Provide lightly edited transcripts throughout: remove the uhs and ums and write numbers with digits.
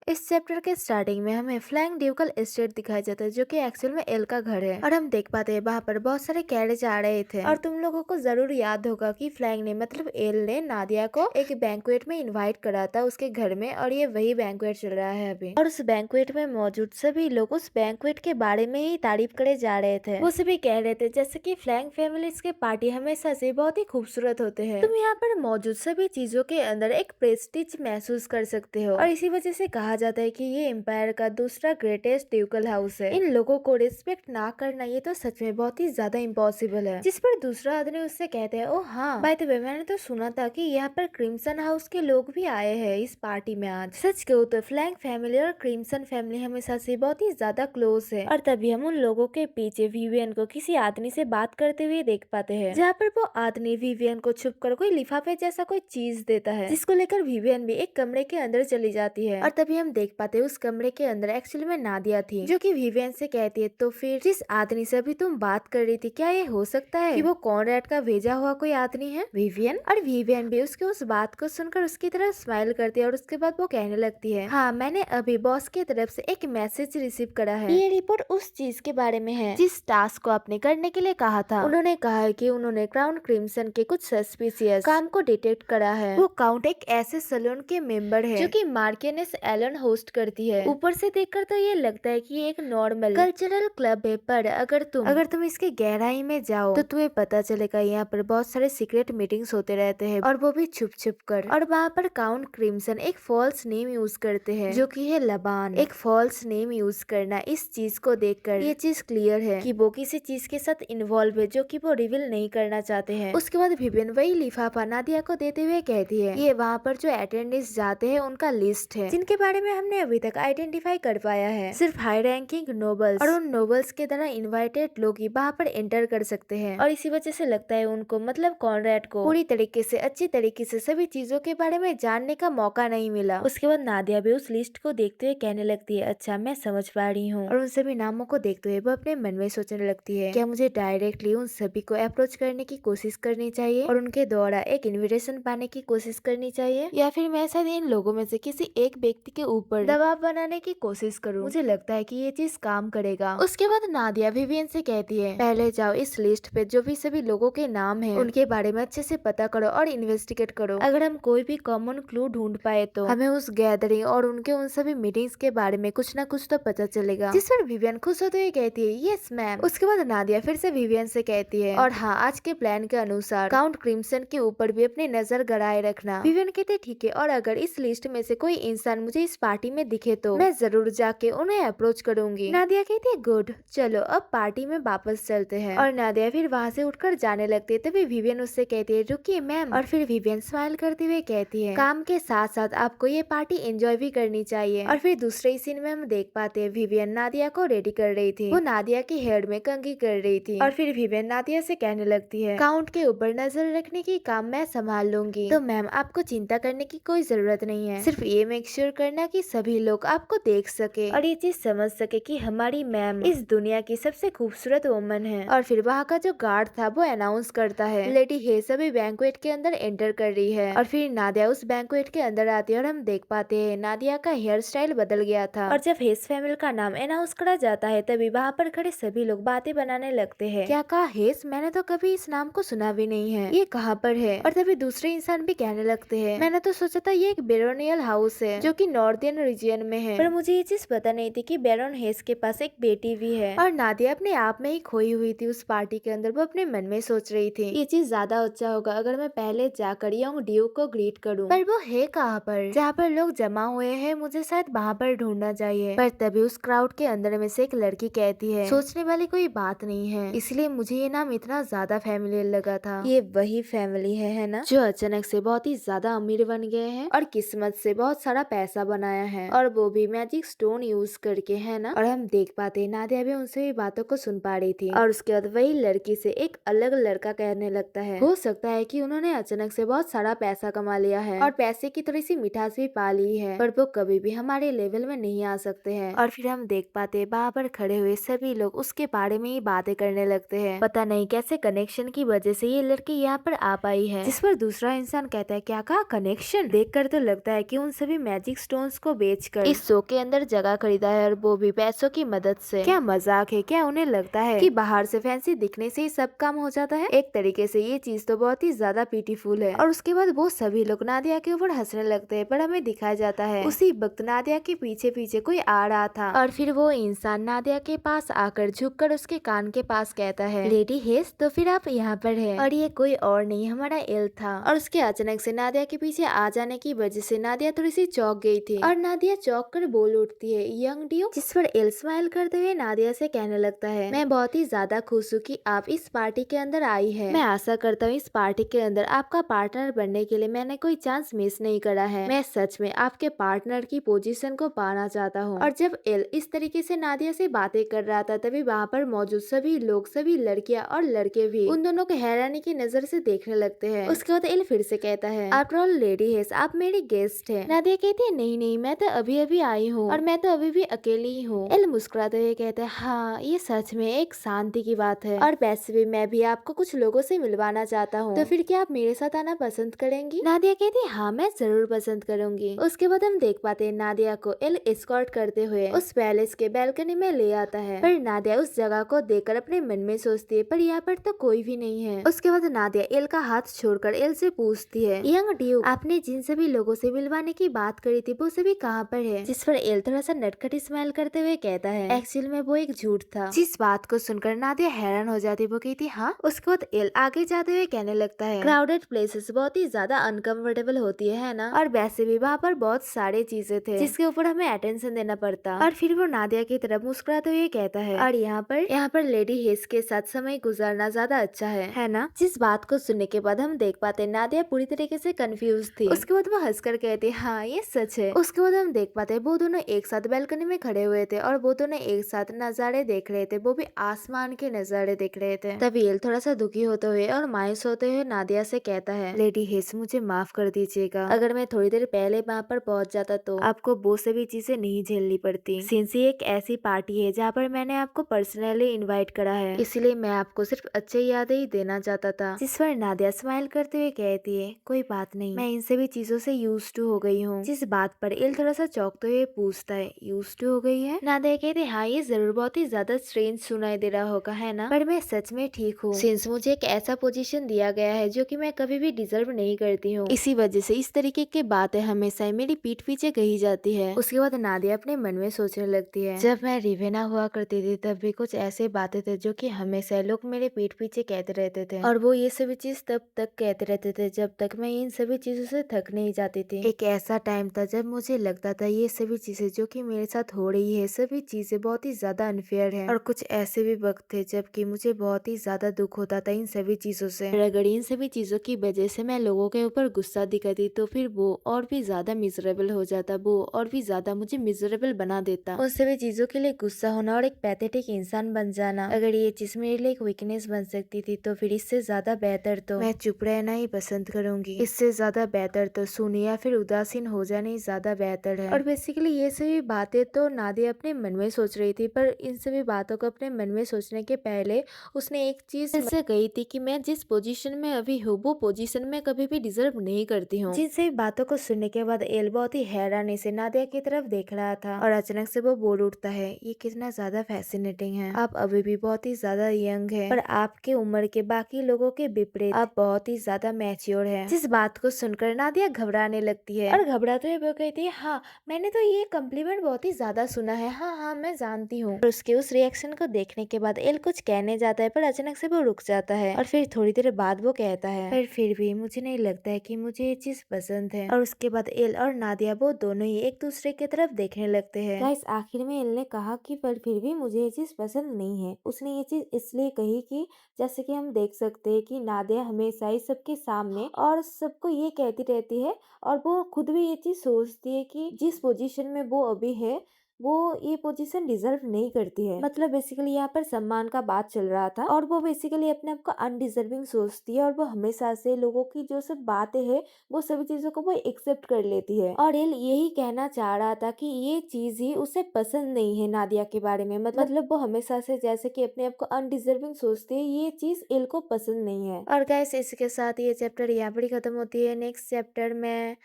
इस चैप्टर के स्टार्टिंग में हमें फ्लैंग ड्यूकल एस्टेट दिखाया जाता है, जो कि एक्चुअल में एल का घर है। और हम देख पाते हैं वहाँ पर बहुत सारे कैरेज आ रहे थे। और तुम लोगों को जरूर याद होगा कि फ्लैंग ने मतलब एल ने नादिया को एक बैंक्वेट में इनवाइट करा था उसके घर में, और ये वही बैंक्वेट चल रहा है अभी। और उस बैंक्वेट में मौजूद सभी लोग उस बैंक्वेट के बारे में ही तारीफ करे जा रहे थे। वो सभी कह रहे थे जैसे कि फ्लैंग फैमिलीज के पार्टी हमेशा से बहुत ही खूबसूरत होते हैं। तुम यहाँ पर मौजूद सभी चीजों के अंदर एक प्रेस्टीज महसूस कर सकते हो, और इसी वजह से कहा जाता है कि ये एम्पायर का दूसरा ग्रेटेस्ट ड्यूकल हाउस है। इन लोगों को रिस्पेक्ट ना करना ये तो सच में बहुत ही ज्यादा इम्पॉसिबल है। जिस पर दूसरा आदमी उससे कहते हैं, ओ हाँ बाय द वे मैंने तो सुना था कि यहाँ पर क्रिम्सन हाउस के लोग भी आए हैं इस पार्टी में आज। सच कहूँ तो फ्लैंग फैमिली और क्रिम्सन फैमिली हमेशा से बहुत ही ज्यादा क्लोज है। और तभी हम उन लोगों के पीछे विवियन को किसी आदमी से बात करते हुए देख पाते हैं, जहाँ पर वो आदमी विवियन को छुप कर कोई लिफाफे जैसा कोई चीज देता है, जिसको लेकर विवियन भी एक कमरे के अंदर चली जाती है। और तभी हम देख पाते हैं उस कमरे के अंदर एक्चुअली में नादिया थी, जो कि विवियन से कहती है, तो फिर जिस आदमी से अभी तुम बात कर रही थी, क्या ये हो सकता है कि वो कॉनरैड का भेजा हुआ कोई आदमी है? विवियन और विवियन भी उसके उस बात को सुनकर उसकी तरफ स्माइल करती है, और उसके बाद वो कहने लगती है, हाँ मैंने अभी बॉस की तरफ से एक मैसेज रिसीव करा है। ये रिपोर्ट उस चीज के बारे में है जिस टास्क को आपने करने के लिए कहा था। उन्होंने कहा है कि उन्होंने क्राउन क्रिम्सन के कुछ सस्पिशियस काम को डिटेक्ट करा है। वो काउंट एक ऐसे सलून के मेंबर है जो कि मार्केनेस एलन होस्ट करती है। ऊपर से देखकर तो ये लगता है कि ये एक नॉर्मल कल्चरल क्लब है, पर अगर तुम इसके गहराई में जाओ तो तुम्हें पता चलेगा यहाँ पर बहुत सारे सीक्रेट मीटिंग्स होते रहते हैं, और वो भी छुप छुप कर। और वहाँ पर काउंट क्रिम्सन एक फॉल्स नेम यूज करते हैं, जो कि है लबान। एक फॉल्स नेम यूज करना, इस चीज को देखकर ये चीज क्लियर है कि वो किसी चीज के साथ इन्वॉल्व है जो कि वो रिवील नहीं करना चाहते हैं। उसके बाद विभिन्न वही लिफाफा नादिया को देते हुए कहती है, ये वहाँ पर जो अटेंडेंस जाते हैं उनका लिस्ट है, जिनके बारे में हमने अभी तक आइडेंटिफाई कर पाया है। सिर्फ हाई रैंकिंग नोबल्स और उन नोबल्स के तरह इनवाइटेड लोग ही वहाँ पर एंटर कर सकते हैं। और इसी वजह से लगता है उनको मतलब कॉनरैड को पूरी तरीके से अच्छी तरीके से सभी चीजों के बारे में जानने का मौका नहीं मिला। उसके बाद नादिया भी उस लिस्ट को देखते हुए कहने लगती है, अच्छा मैं समझ पा रही हूँ। और उन सभी नामों को देखते हुए वो अपने मन में सोचने लगती है, क्या मुझे डायरेक्टली उन सभी को अप्रोच करने की कोशिश करनी चाहिए और उनके द्वारा एक इन्विटेशन पाने की कोशिश करनी चाहिए, या फिर मैं शायद इन लोगों में से किसी एक व्यक्ति के ऊपर दबाव बनाने की कोशिश करूं। मुझे लगता है कि ये चीज काम करेगा। उसके बाद नादिया विवियन से कहती है, पहले जाओ इस लिस्ट पे जो भी सभी लोगों के नाम है उनके बारे में अच्छे से पता करो और इन्वेस्टिगेट करो। अगर हम कोई भी कॉमन क्लू ढूंढ पाए तो हमें उस गैदरिंग और उनके उन सभी मीटिंग्स के बारे में कुछ ना कुछ तो पता चलेगा। जिस पर विवियन खुश होते हुए कहती है, यस मैम। उसके बाद नादिया फिर से विवियन से कहती है, और हाँ आज के प्लान के अनुसार काउंट क्रिम्सन के ऊपर भी अपनी नजर गड़ाए रखना। विवियन कहते ठीक है, और अगर इस लिस्ट में से कोई इंसान मुझे इस पार्टी में दिखे तो मैं जरूर जाके उन्हें अप्रोच करूंगी। नादिया कहती है, गुड, चलो अब पार्टी में वापस चलते हैं। और नादिया फिर वहाँ से उठकर जाने लगती है, तभी विवियन उससे कहती है, रुकिए मैम। और फिर विवियन स्माइल करते हुए कहती है, काम के साथ साथ आपको ये पार्टी एंजॉय भी करनी चाहिए। और फिर दूसरे सीन में हम देख पाते हैं विवियन नादिया को रेडी कर रही थी। वो नादिया के हेयर में कंघी कर रही थी, और फिर विवियन नादिया से कहने लगती है, काउंट के ऊपर नजर रखने की काम मैं संभाल लूंगी, तो मैम आपको चिंता करने की कोई जरूरत नहीं है। सिर्फ ये मेक श्योर करना कि सभी लोग आपको देख सके और ये चीज समझ सके कि हमारी मैम इस दुनिया की सबसे खूबसूरत वुमन है। और फिर वहाँ का जो गार्ड था वो अनाउंस करता है, लेडी हेस अभी बैंक्वेट के अंदर एंटर कर रही है। और फिर नादिया उस बैंक्वेट के अंदर आती है, और हम देख पाते हैं नादिया का हेयर स्टाइल बदल गया था। और जब हेस फैमिली का नाम अनाउंस करा जाता है तभी वहाँ पर खड़े सभी लोग बातें बनाने लगते हैं, क्या कहा हेस? मैंने तो कभी इस नाम को सुना भी नहीं है, ये कहाँ पर है? और तभी दूसरे इंसान भी कहने लगते हैं, मैंने तो सोचा था ये एक बेरोनियल हाउस है जो कि नॉर्दर्न रीजन में है, पर मुझे ये चीज पता नहीं थी कि बैरन हेस के पास एक बेटी भी है। और नादिया अपने आप में ही खोई हुई थी उस पार्टी के अंदर। वो अपने मन में सोच रही थी, ये चीज ज्यादा अच्छा होगा अगर मैं पहले जाकर यंग ड्यूक को ग्रीट करूं, पर वो है कहाँ पर? जहाँ पर लोग जमा हुए हैं, मुझे शायद वहाँ पर ढूंढना चाहिए। पर तभी उस क्राउड के अंदर में से एक लड़की कहती है, सोचने वाली कोई बात नहीं है, इसलिए मुझे ये नाम इतना ज्यादा फैमिलियर लगा था। ये वही फैमिली है ना, जो अचानक से बहुत ही ज्यादा अमीर बन गए हैं और किस्मत से बहुत सारा पैसा बनाया है, और वो भी मैजिक स्टोन यूज करके, है ना। और हम देख पाते नादिया भी उनसे भी बातों को सुन पा रही थी। और उसके बाद वही लड़की से एक अलग लड़का कहने लगता है, हो सकता है कि उन्होंने अचानक से बहुत सारा पैसा कमा लिया है और पैसे की थोड़ी सी मिठास भी पा ली है, पर वो कभी भी हमारे लेवल में नहीं आ सकते हैं। और फिर हम देख पाते वहाँ पर खड़े हुए सभी लोग उसके बारे में ही बातें करने लगते हैं। पता नहीं कैसे कनेक्शन की वजह से ये लड़की यहाँ पर आ पाई है। जिस पर दूसरा इंसान कहता है, क्या कहा कनेक्शन? देखकर तो लगता है कि उन सभी मैजिक स्टोन्स उसको बेचकर इस शो के अंदर जगह खरीदा है, और वो भी पैसों की मदद से। क्या मजाक है, क्या उन्हें लगता है कि बाहर से फैंसी दिखने से ही सब काम हो जाता है? एक तरीके से ये चीज तो बहुत ही ज्यादा ब्यूटीफुल है। और उसके बाद वो सभी लोग नादिया के ऊपर हंसने लगते हैं, पर हमें दिखाया जाता है उसी वक्त नादिया के पीछे पीछे कोई आ रहा था, और फिर वो इंसान नादिया के पास आकर झुककर उसके कान के पास कहता है, लेडी हेस, तो फिर आप यहाँ पर है। और ये कोई और नहीं, हमारा एल था। और उसके अचानक से नादिया के पीछे आ जाने की वजह से नादिया थोड़ी सी चौंक गई थी, और नादिया चौंक कर बोल उठती है, यंग ड्यू। जिस पर एल स्माइल करते हुए नादिया से कहने लगता है, मैं बहुत ही ज्यादा खुश हूँ कि आप इस पार्टी के अंदर आई है। मैं आशा करता हूँ इस पार्टी के अंदर आपका पार्टनर बनने के लिए मैंने कोई चांस मिस नहीं करा है। मैं सच में आपके पार्टनर की पोजीशन को पाना चाहता हूँ। और जब एल इस तरीके से नादिया से बातें कर रहा था, तभी वहाँ पर मौजूद सभी लोग, सभी लड़कियाँ और लड़के भी उन दोनों को हैरानी की नजर से देखने लगते हैं। उसके बाद एल फिर से कहता है, आफ्टर ऑल लेडी हेस, आप मेरी गेस्ट है। नादिया कहती है, नहीं नहीं, मैं तो अभी अभी आई हूँ, और मैं तो अभी भी अकेली ही हूँ। एल मुस्कुराते हुए कहता है, हाँ ये सच में एक शांति की बात है, और वैसे भी मैं भी आपको कुछ लोगों से मिलवाना चाहता हूँ, तो फिर क्या आप मेरे साथ आना पसंद करेंगी? नादिया कहती है, हाँ मैं जरूर पसंद करूंगी। उसके बाद हम देख पाते हैं नादिया को एल एस्कॉर्ट करते हुए उस पैलेस के बैल्कनी में ले आता है, पर नादिया उस जगह को देखकर अपने मन में सोचती है, पर यहाँ पर तो कोई भी नहीं है। उसके बाद नादिया एल का हाथ छोड़कर एल से पूछती है, यंग ड्यूक, आपने जिन सभी लोगों से मिलवाने की बात करी थी वो सभी कहाँ पर है? जिस पर एल थोड़ा सा नटखट स्माइल करते हुए कहता है, एक्चुअल में वो एक झूठ था। जिस बात को सुनकर नादिया हैरान हो जाती, वो कहती हाँ। उसके बाद एल आगे जाते हुए कहने लगता है, क्राउडेड प्लेसेस बहुत ही ज्यादा अनकंफर्टेबल होती है ना, और वैसे भी वहाँ पर बहुत सारे चीजें थे जिसके ऊपर हमें अटेंशन देना पड़ता। और फिर वो नादिया की तरफ मुस्कुराते हुए कहता है, और यहाँ पर लेडी हेस के साथ समय गुजारना ज्यादा अच्छा है ना? जिस बात को सुनने के बाद हम देख पाते नादिया पूरी तरीके से कंफ्यूज थी। उसके बाद वो हंसकर कहती, हाँ ये सच है। उसके बाद हम देख पाते वो दोनों एक साथ बैल्कनी में खड़े हुए थे, और वो दोनों एक साथ नजारे देख रहे थे, वो भी आसमान के नजारे देख रहे थे। तभी एल थोड़ा सा दुखी होते हुए और मायूस होते हुए नादिया से कहता है, लेडी हेस, मुझे माफ कर दीजिएगा, अगर मैं थोड़ी देर पहले वहाँ पर पहुँच जाता तो आपको वो सभी चीजें नहीं झेलनी पड़ती। सिंस ये एक ऐसी पार्टी है जहाँ पर मैंने आपको पर्सनली इनवाइट करा है, इसलिए मैं आपको सिर्फ अच्छी यादें ही देना चाहता था। जिस पर नादिया स्माइल करते हुए कहती है, कोई बात नहीं, मैं इन सभी चीजों से यूज्ड टू हो गई हूँ। जिस बात पर एल थोड़ा सा चौंकते हुए पूछता है, यूज्ड टू हो गई है? नादिया कहती है, हाँ ये जरूर बहुत ही ज्यादा स्ट्रेंज सुनाई दे रहा होगा, है ना? पर मैं सच में ठीक हूँ, सिंस मुझे एक ऐसा पोजीशन दिया गया है जो कि मैं कभी भी डिजर्व नहीं करती हूँ। इसी वजह से इस तरीके की बातें हमेशा ही मेरी पीठ पीछे कही जाती है। उसके बाद नादिया अपने मन में सोचने लगती है, जब मैं रिवेना हुआ करती थी तब भी कुछ ऐसे बातें थे जो कि हमेशा लोग मेरे पीठ पीछे कहते रहते थे, और वो ये सभी चीज तब तक कहते रहते थे जब तक मैं इन सभी चीजों से थक नहीं जाती थी। एक ऐसा टाइम था जब मुझे लगता था ये सभी चीजें जो कि मेरे साथ हो रही है, सभी चीजें बहुत ही ज्यादा अनफेयर है, और कुछ ऐसे भी वक्त थे जबकि मुझे बहुत ही ज्यादा दुख होता था इन सभी चीजों से। और अगर इन सभी चीजों की वजह से मैं लोगों के ऊपर गुस्सा दिखाती तो फिर वो और भी ज्यादा मिजरेबल हो जाता, वो और भी ज्यादा मुझे मिजरेबल बना देता। उन सभी चीजों के लिए गुस्सा होना और एक पैथेटिक इंसान बन जाना, अगर ये चीज मेरे लिए एक वीकनेस बन सकती थी तो फिर इससे ज्यादा बेहतर तो मैं चुप रहना ही पसंद करूंगी। इससे ज्यादा बेहतर तो सुनी या फिर उदासीन हो जाना ही ज्यादा बेहतर है। और बेसिकली ये सभी बातें तो नादिया अपने मन में सोच रही थी, पर इन सभी बातों को अपने मन में सोचने के पहले उसने एक चीज से कही थी कि मैं जिस पोजीशन में अभी हूँ वो पोजीशन में कभी भी डिजर्व नहीं करती हूँ। जिन सभी बातों को सुनने के बाद एल बहुत ही हैरानी से नादिया की तरफ देख रहा था, और अचानक से वो बोल उठता है, ये कितना ज्यादा फैसिनेटिंग है, आप अभी भी बहुत ही ज्यादा यंग है, पर आपके उम्र के बाकी लोगों के विपरीत आप बहुत ही ज्यादा मैच्योर है। जिस बात को सुनकर नादिया घबराने लगती है, और घबराते हुए वो कहती है, हाँ मैंने तो ये कम्प्लीमेंट बहुत ही ज्यादा सुना है, हाँ हाँ मैं जानती हूँ। उसके उस रिएक्शन को देखने के बाद एल कुछ कहने जाता है, पर अचानक से वो रुक जाता है, और फिर थोड़ी देर बाद वो कहता है, पर फिर भी मुझे नहीं लगता है कि मुझे ये चीज पसंद है। और उसके बाद एल और नादिया वो दोनों ही एक दूसरे की तरफ देखने लगते हैं। गाइस, आखिर में एल ने कहा कि पर फिर भी मुझे ये चीज पसंद नहीं है। उसने ये चीज इसलिए कही कि जैसे कि हम देख सकते हैं कि नादिया हमेशा ही सबके सामने और सबको ये कहती रहती है, और वो खुद भी ये चीज सोचती है कि जिस पोजीशन में वो अभी है वो ये पोजीशन डिजर्व नहीं करती है। मतलब बेसिकली यहाँ पर सम्मान का बात चल रहा था, और वो बेसिकली अपने आप को अनडिजर्विंग सोचती है, और वो हमेशा से लोगों की जो सब बातें है वो सभी चीजों को वो एक्सेप्ट कर लेती है। और एल यही कहना चाह रहा था कि ये चीज ही उसे पसंद नहीं है नादिया के बारे में, मतलब वो हमेशा से जैसे कि अपने आप को अनडिजर्विंग सोचती है, ये चीज एल को पसंद नहीं है। और गाइस, इसके साथ ये चैप्टर यहाँ पर ही खत्म होती है। नेक्स्ट चैप्टर में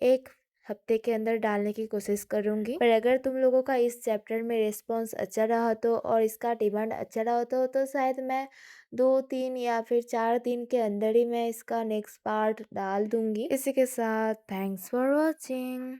एक हफ्ते के अंदर डालने की कोशिश करूंगी। पर अगर तुम लोगों का इस चैप्टर में रिस्पॉन्स अच्छा रहा तो और इसका डिमांड अच्छा रहा तो शायद मैं 2-3 या फिर 4 दिन के अंदर ही मैं इसका नेक्स्ट पार्ट डाल दूंगी। इसी के साथ थैंक्स फॉर वॉचिंग।